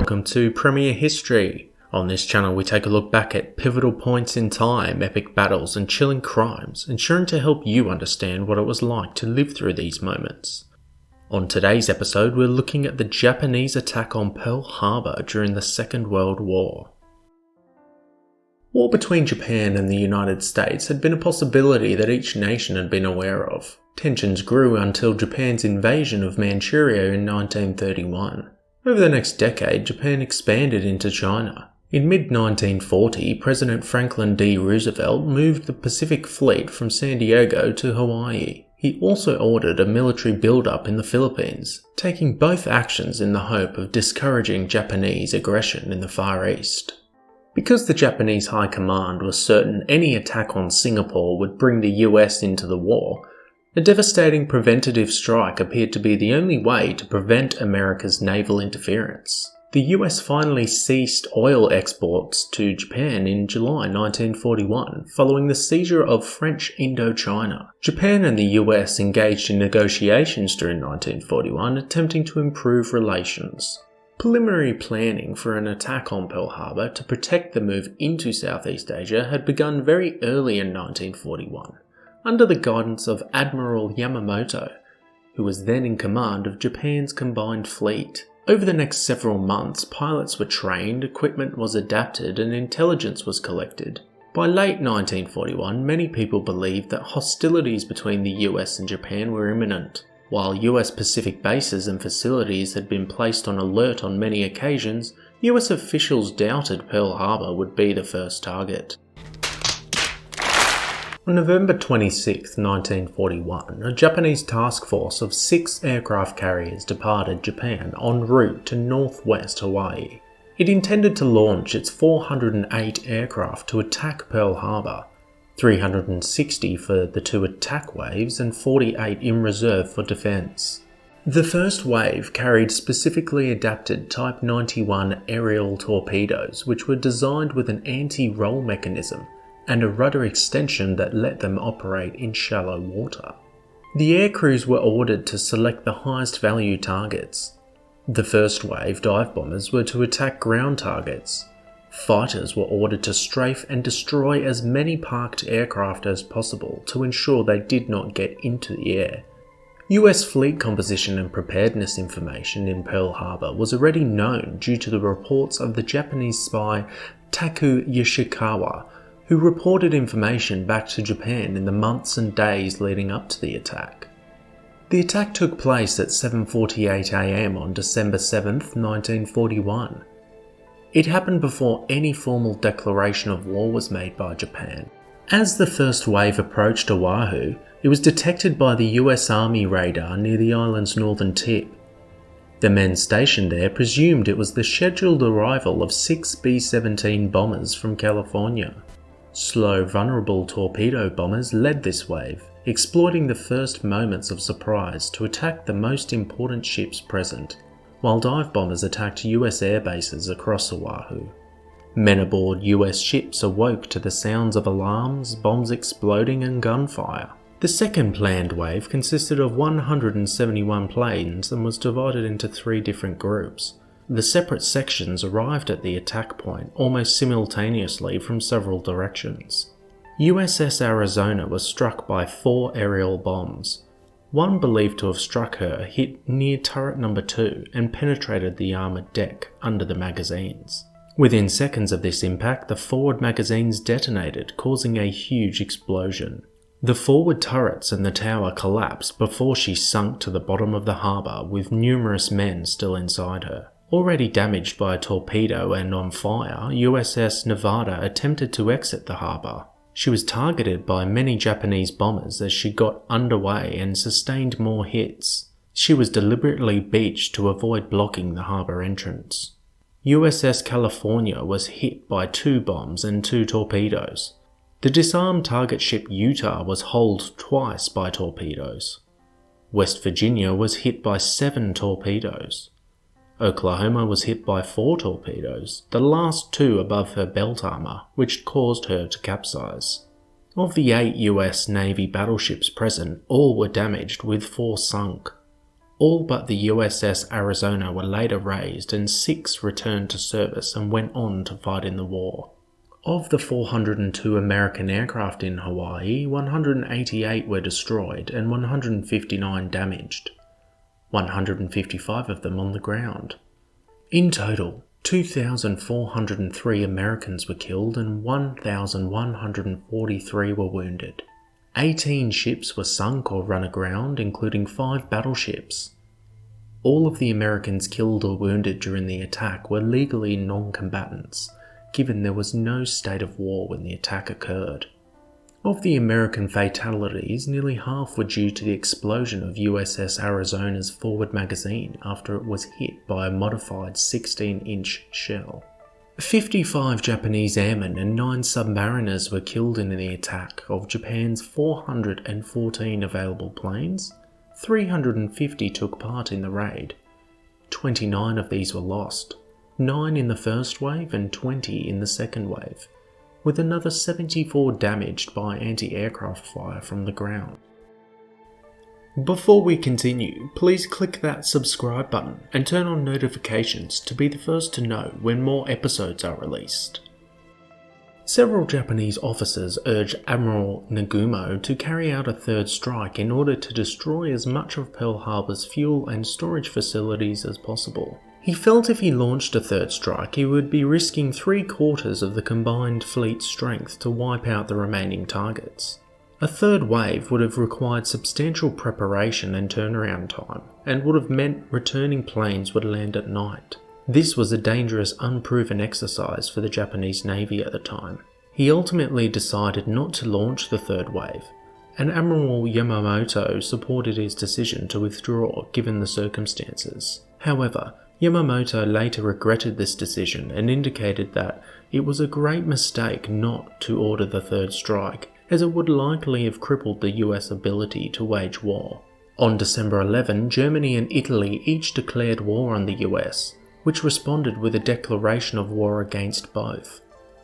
welcome to Premier History. On this channel we take a look back at pivotal points in time, epic battles and chilling crimes, ensuring to help you understand what it was like to live through these moments. On today's episode we're looking at the Japanese attack on Pearl Harbor during the Second World War. War between Japan and the United States had been a possibility that each nation had been aware of. Tensions grew until Japan's invasion of Manchuria in 1931. Over the next decade, Japan expanded into China. In mid-1940, President Franklin D. Roosevelt moved the Pacific Fleet from San Diego to Hawaii. He also ordered a military build-up in the Philippines, taking both actions in the hope of discouraging Japanese aggression in the Far East. Because the Japanese High Command was certain any attack on Singapore would bring the US into the war, a devastating preventative strike appeared to be the only way to prevent America's naval interference. The US finally ceased oil exports to Japan in July 1941, following the seizure of French Indochina. Japan and the US engaged in negotiations during 1941, attempting to improve relations. Preliminary planning for an attack on Pearl Harbor to protect the move into Southeast Asia had begun very early in 1941. Under the guidance of Admiral Yamamoto, who was then in command of Japan's combined fleet. Over the next several months, pilots were trained, equipment was adapted, and intelligence was collected. By late 1941, many people believed that hostilities between the US and Japan were imminent. While US Pacific bases and facilities had been placed on alert on many occasions, US officials doubted Pearl Harbor would be the first target. On November 26, 1941, a Japanese task force of 6 aircraft carriers departed Japan en route to northwest Hawaii. It intended to launch its 408 aircraft to attack Pearl Harbor, 360 for the 2 attack waves and 48 in reserve for defense. The first wave carried specifically adapted Type 91 aerial torpedoes, which were designed with an anti-roll mechanism and a rudder extension that let them operate in shallow water. The air crews were ordered to select the highest value targets. The first wave dive bombers were to attack ground targets. Fighters were ordered to strafe and destroy as many parked aircraft as possible to ensure they did not get into the air. US fleet composition and preparedness information in Pearl Harbor was already known due to the reports of the Japanese spy Taku Yoshikawa, who reported information back to Japan in the months and days leading up to the attack. The attack took place at 7:48 am on December 7, 1941. It happened before any formal declaration of war was made by Japan. As the first wave approached Oahu, it was detected by the US Army radar near the island's northern tip. The men stationed there presumed it was the scheduled arrival of 6 B-17 bombers from California. Slow, vulnerable torpedo bombers led this wave, exploiting the first moments of surprise to attack the most important ships present, while dive bombers attacked US air bases across Oahu. Men aboard US ships awoke to the sounds of alarms, bombs exploding and gunfire. The second planned wave consisted of 171 planes and was divided into 3 different groups. The separate sections arrived at the attack point almost simultaneously from several directions. USS Arizona was struck by 4 aerial bombs. One believed to have struck her hit near turret number 2 and penetrated the armoured deck under the magazines. Within seconds of this impact, the forward magazines detonated, causing a huge explosion. The forward turrets and the tower collapsed before she sunk to the bottom of the harbour with numerous men still inside her. Already damaged by a torpedo and on fire, USS Nevada attempted to exit the harbour. She was targeted by many Japanese bombers as she got underway and sustained more hits. She was deliberately beached to avoid blocking the harbour entrance. USS California was hit by 2 bombs and 2 torpedoes. The disarmed target ship Utah was holed twice by torpedoes. West Virginia was hit by 7 torpedoes. Oklahoma was hit by 4 torpedoes, the last 2 above her belt armour, which caused her to capsize. Of the 8 US Navy battleships present, all were damaged with 4 sunk. All but the USS Arizona were later raised, and 6 returned to service and went on to fight in the war. Of the 402 American aircraft in Hawaii, 188 were destroyed and 159 damaged, 155 of them on the ground. In total, 2,403 Americans were killed and 1,143 were wounded. 18 ships were sunk or run aground, including 5 battleships. All of the Americans killed or wounded during the attack were legally non-combatants, given there was no state of war when the attack occurred. Of the American fatalities, nearly half were due to the explosion of USS Arizona's forward magazine after it was hit by a modified 16-inch shell. 55 Japanese airmen and 9 submariners were killed in the attack. Of Japan's 414 available planes, 350 took part in the raid. 29 of these were lost, 9 in the first wave and 20 in the second wave, with another 74 damaged by anti-aircraft fire from the ground. Before we continue, please click that subscribe button and turn on notifications to be the first to know when more episodes are released. Several Japanese officers urged Admiral Nagumo to carry out a third strike in order to destroy as much of Pearl Harbor's fuel and storage facilities as possible. He felt if he launched a third strike, he would be risking 3/4 of the combined fleet strength to wipe out the remaining targets. A third wave would have required substantial preparation and turnaround time, and would have meant returning planes would land at night. This was a dangerous, unproven exercise for the Japanese Navy at the time. He ultimately decided not to launch the third wave, and Admiral Yamamoto supported his decision to withdraw given the circumstances. However, Yamamoto later regretted this decision and indicated that it was a great mistake not to order the third strike, as it would likely have crippled the US ability to wage war. On December 11, Germany and Italy each declared war on the US, which responded with a declaration of war against both.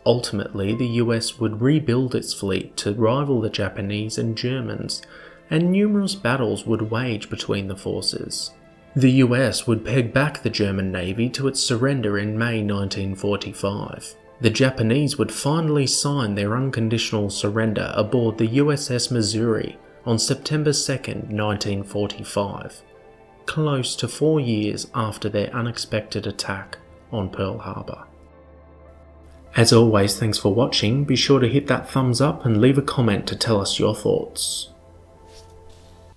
Ultimately, the US would rebuild its fleet to rival the Japanese and Germans, and numerous battles would wage between the forces. The US would peg back the German Navy to its surrender in May 1945. The Japanese would finally sign their unconditional surrender aboard the USS Missouri on September 2, 1945, close to 4 years after their unexpected attack on Pearl Harbor. As always, thanks for watching. Be sure to hit that thumbs up and leave a comment to tell us your thoughts.